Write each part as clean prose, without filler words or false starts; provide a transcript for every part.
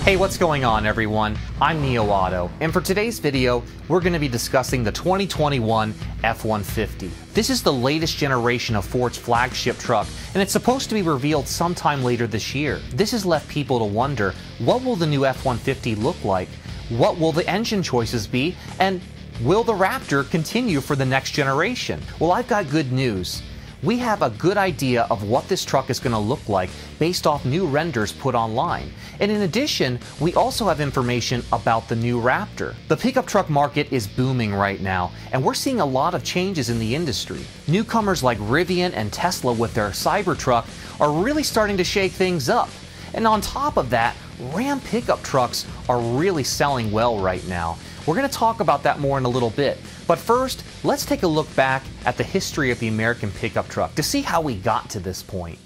Hey, what's going on everyone? I'm Neo Auto, and for today's video, we're going to be discussing the 2021 F-150. This is the latest generation of Ford's flagship truck, and it's supposed to be revealed sometime later this year. This has left people to wonder, what will the new F-150 look like? What will the engine choices be? And will the Raptor continue for the next generation? Well, I've got good news. We have a good idea of what this truck is going to look like based off new renders put online. And in addition, we also have information about the new Raptor. The pickup truck market is booming right now, and we're seeing a lot of changes in the industry. Newcomers like Rivian and Tesla with their Cybertruck are really starting to shake things up. And on top of that, Ram pickup trucks are really selling well right now. We're going to talk about that more in a little bit. But first, let's take a look back at the history of the American pickup truck to see how we got to this point.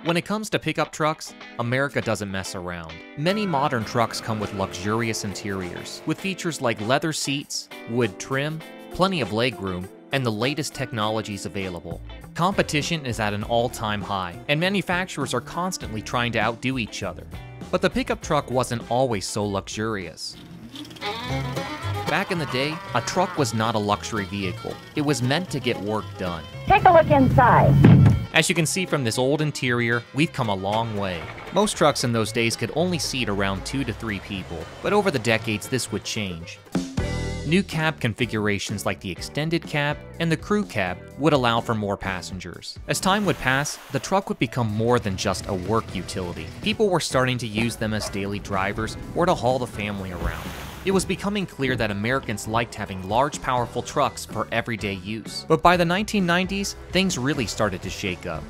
When it comes to pickup trucks, America doesn't mess around. Many modern trucks come with luxurious interiors, with features like leather seats, wood trim, plenty of legroom, and the latest technologies available. Competition is at an all-time high, and manufacturers are constantly trying to outdo each other. But the pickup truck wasn't always so luxurious. Back in the day, a truck was not a luxury vehicle. It was meant to get work done. Take a look inside. As you can see from this old interior, we've come a long way. Most trucks in those days could only seat around 2 to 3 people, but over the decades this would change. New cab configurations like the extended cab and the crew cab would allow for more passengers. As time would pass, the truck would become more than just a work utility. People were starting to use them as daily drivers or to haul the family around. It was becoming clear that Americans liked having large, powerful trucks for everyday use. But by the 1990s, things really started to shake up.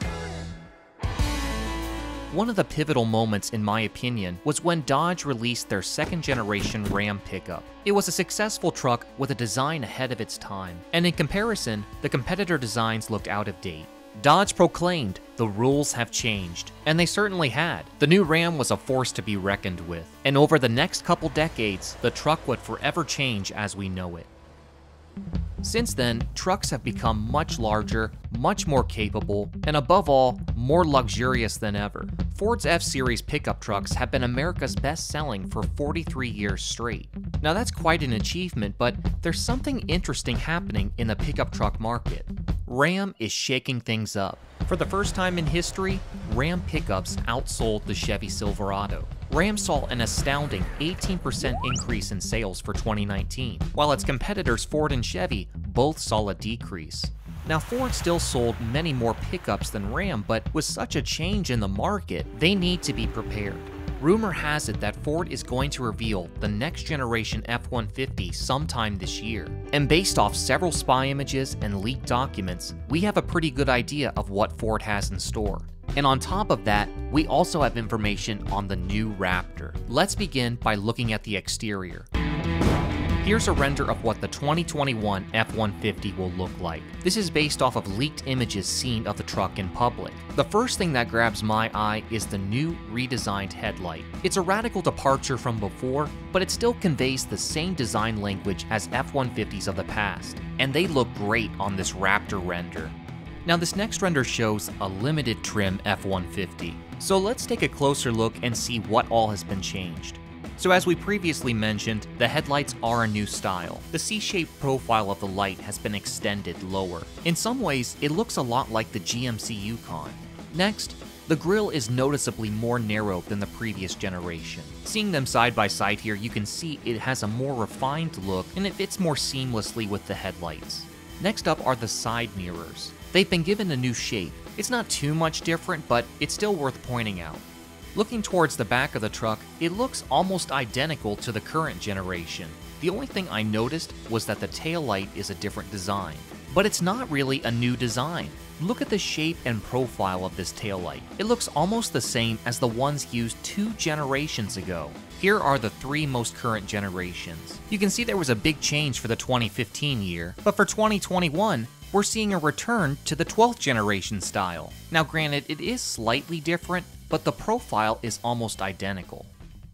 One of the pivotal moments, in my opinion, was when Dodge released their second-generation Ram pickup. It was a successful truck with a design ahead of its time, and in comparison, the competitor designs looked out of date. Dodge proclaimed, "The rules have changed," and they certainly had. The new Ram was a force to be reckoned with, and over the next couple decades, the truck would forever change as we know it. Since then, trucks have become much larger, much more capable, and above all, more luxurious than ever. Ford's F-Series pickup trucks have been America's best-selling for 43 years straight. Now that's quite an achievement, but there's something interesting happening in the pickup truck market. Ram is shaking things up. For the first time in history, Ram pickups outsold the Chevy Silverado. Ram saw an astounding 18% increase in sales for 2019, while its competitors Ford and Chevy both saw a decrease. Now, Ford still sold many more pickups than Ram, but with such a change in the market, they need to be prepared. Rumor has it that Ford is going to reveal the next generation F-150 sometime this year. And based off several spy images and leaked documents, we have a pretty good idea of what Ford has in store. And on top of that, we also have information on the new Raptor. Let's begin by looking at the exterior. Here's a render of what the 2021 F-150 will look like. This is based off of leaked images seen of the truck in public. The first thing that grabs my eye is the new redesigned headlight. It's a radical departure from before, but it still conveys the same design language as F-150s of the past, and they look great on this Raptor render. Now this next render shows a limited trim F-150, so let's take a closer look and see what all has been changed. So as we previously mentioned, the headlights are a new style. The C-shaped profile of the light has been extended lower. In some ways, it looks a lot like the GMC Yukon. Next, the grille is noticeably more narrow than the previous generation. Seeing them side by side here, you can see it has a more refined look and it fits more seamlessly with the headlights. Next up are the side mirrors. They've been given a new shape. It's not too much different, but it's still worth pointing out. Looking towards the back of the truck, it looks almost identical to the current generation. The only thing I noticed was that the taillight is a different design. But it's not really a new design. Look at the shape and profile of this taillight. It looks almost the same as the ones used 2 generations ago. Here are the 3 most current generations. You can see there was a big change for the 2015 year, but for 2021, we're seeing a return to the 12th generation style. Now granted, it is slightly different, but the profile is almost identical.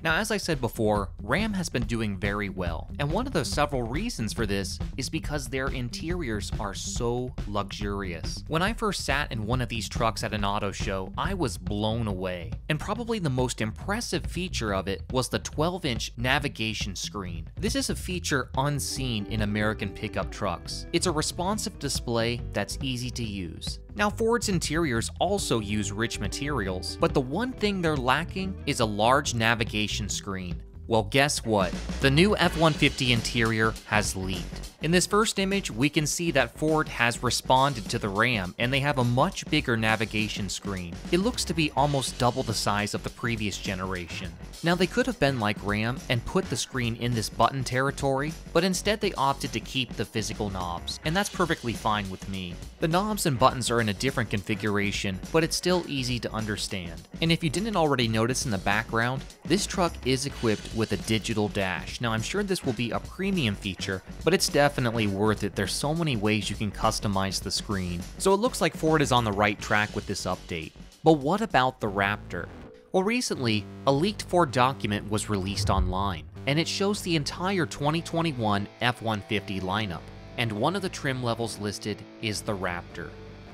Now, as I said before, Ram has been doing very well, and one of the several reasons for this is because their interiors are so luxurious. When I first sat in one of these trucks at an auto show, I was blown away, and probably the most impressive feature of it was the 12-inch navigation screen. This is a feature unseen in American pickup trucks. It's a responsive display that's easy to use. Now, Ford's interiors also use rich materials, but the one thing they're lacking is a large navigation screen. Well, guess what? The new F-150 interior has leaked. In this first image, we can see that Ford has responded to the Ram, and they have a much bigger navigation screen. It looks to be almost double the size of the previous generation. Now, they could have been like Ram and put the screen in this button territory, but instead they opted to keep the physical knobs, and that's perfectly fine with me. The knobs and buttons are in a different configuration, but it's still easy to understand. And if you didn't already notice in the background, this truck is equipped with a digital dash. Now, I'm sure this will be a premium feature, but it's definitely worth it. There's so many ways you can customize the screen. So it looks like Ford is on the right track with this update. But what about the Raptor? Well, recently, a leaked Ford document was released online, and it shows the entire 2021 F-150 lineup, and one of the trim levels listed is the Raptor.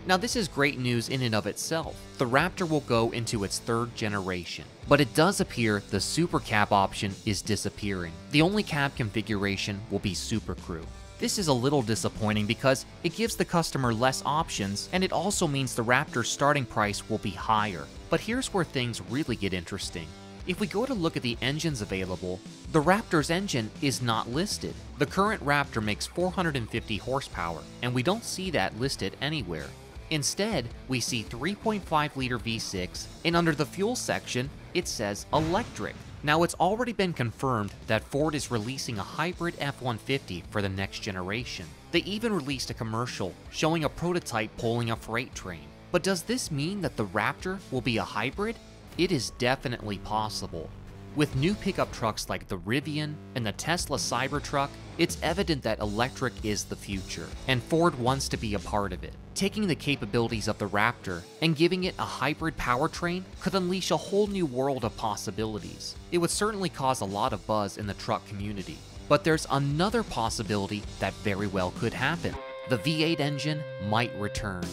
Now, this is great news in and of itself. The Raptor will go into its third generation, but it does appear the Super Cab option is disappearing. The only cab configuration will be Super Crew. This is a little disappointing because it gives the customer less options, and it also means the Raptor's starting price will be higher. But here's where things really get interesting. If we go to look at the engines available, the Raptor's engine is not listed. The current Raptor makes 450 horsepower, and we don't see that listed anywhere. Instead, we see 3.5-liter V6, and under the fuel section, it says electric. Now, it's already been confirmed that Ford is releasing a hybrid F-150 for the next generation. They even released a commercial showing a prototype pulling a freight train. But does this mean that the Raptor will be a hybrid? It is definitely possible. With new pickup trucks like the Rivian and the Tesla Cybertruck, it's evident that electric is the future, and Ford wants to be a part of it. Taking the capabilities of the Raptor and giving it a hybrid powertrain could unleash a whole new world of possibilities. It would certainly cause a lot of buzz in the truck community. But there's another possibility that very well could happen. The V8 engine might return.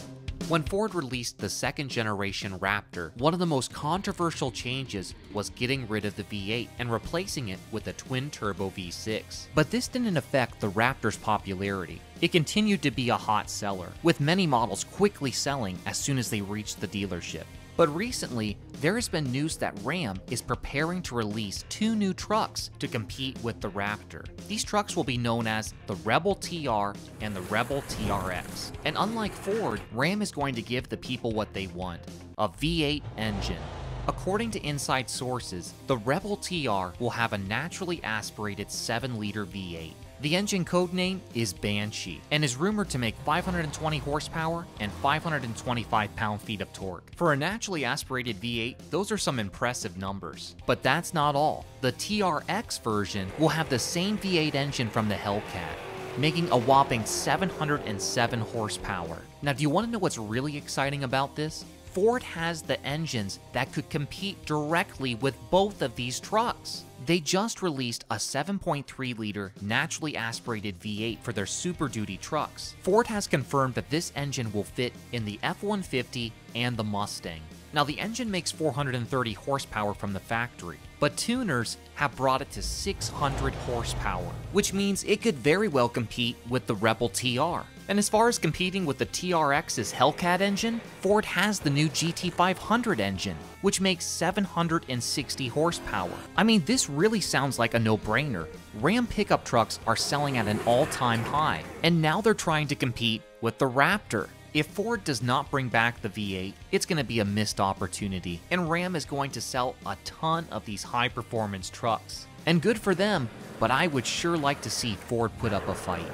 When Ford released the second generation Raptor, one of the most controversial changes was getting rid of the V8 and replacing it with a twin-turbo V6. But this didn't affect the Raptor's popularity. It continued to be a hot seller, with many models quickly selling as soon as they reached the dealership. But recently, there has been news that Ram is preparing to release 2 new trucks to compete with the Raptor. These trucks will be known as the Rebel TR and the Rebel TRX. And unlike Ford, Ram is going to give the people what they want, a V8 engine. According to inside sources, the Rebel TR will have a naturally aspirated 7-liter V8. The engine codename is Banshee and is rumored to make 520 horsepower and 525 pound-feet of torque. For a naturally aspirated V8, those are some impressive numbers. But that's not all. The TRX version will have the same V8 engine from the Hellcat, making a whopping 707 horsepower. Now, do you want to know what's really exciting about this? Ford has the engines that could compete directly with both of these trucks. They just released a 7.3-liter naturally aspirated V8 for their Super Duty trucks. Ford has confirmed that this engine will fit in the F-150 and the Mustang. Now, the engine makes 430 horsepower from the factory, but tuners have brought it to 600 horsepower, which means it could very well compete with the Rebel TR. And as far as competing with the TRX's Hellcat engine, Ford has the new GT500 engine, which makes 760 horsepower. I mean, this really sounds like a no-brainer. Ram pickup trucks are selling at an all-time high, and now they're trying to compete with the Raptor. If Ford does not bring back the V8, it's going to be a missed opportunity, and Ram is going to sell a ton of these high-performance trucks. And good for them, but I would sure like to see Ford put up a fight.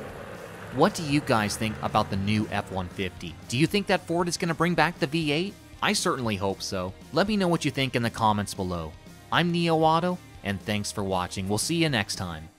What do you guys think about the new F-150? Do you think that Ford is going to bring back the V8? I certainly hope so. Let me know what you think in the comments below. I'm Neo Auto, and thanks for watching. We'll see you next time.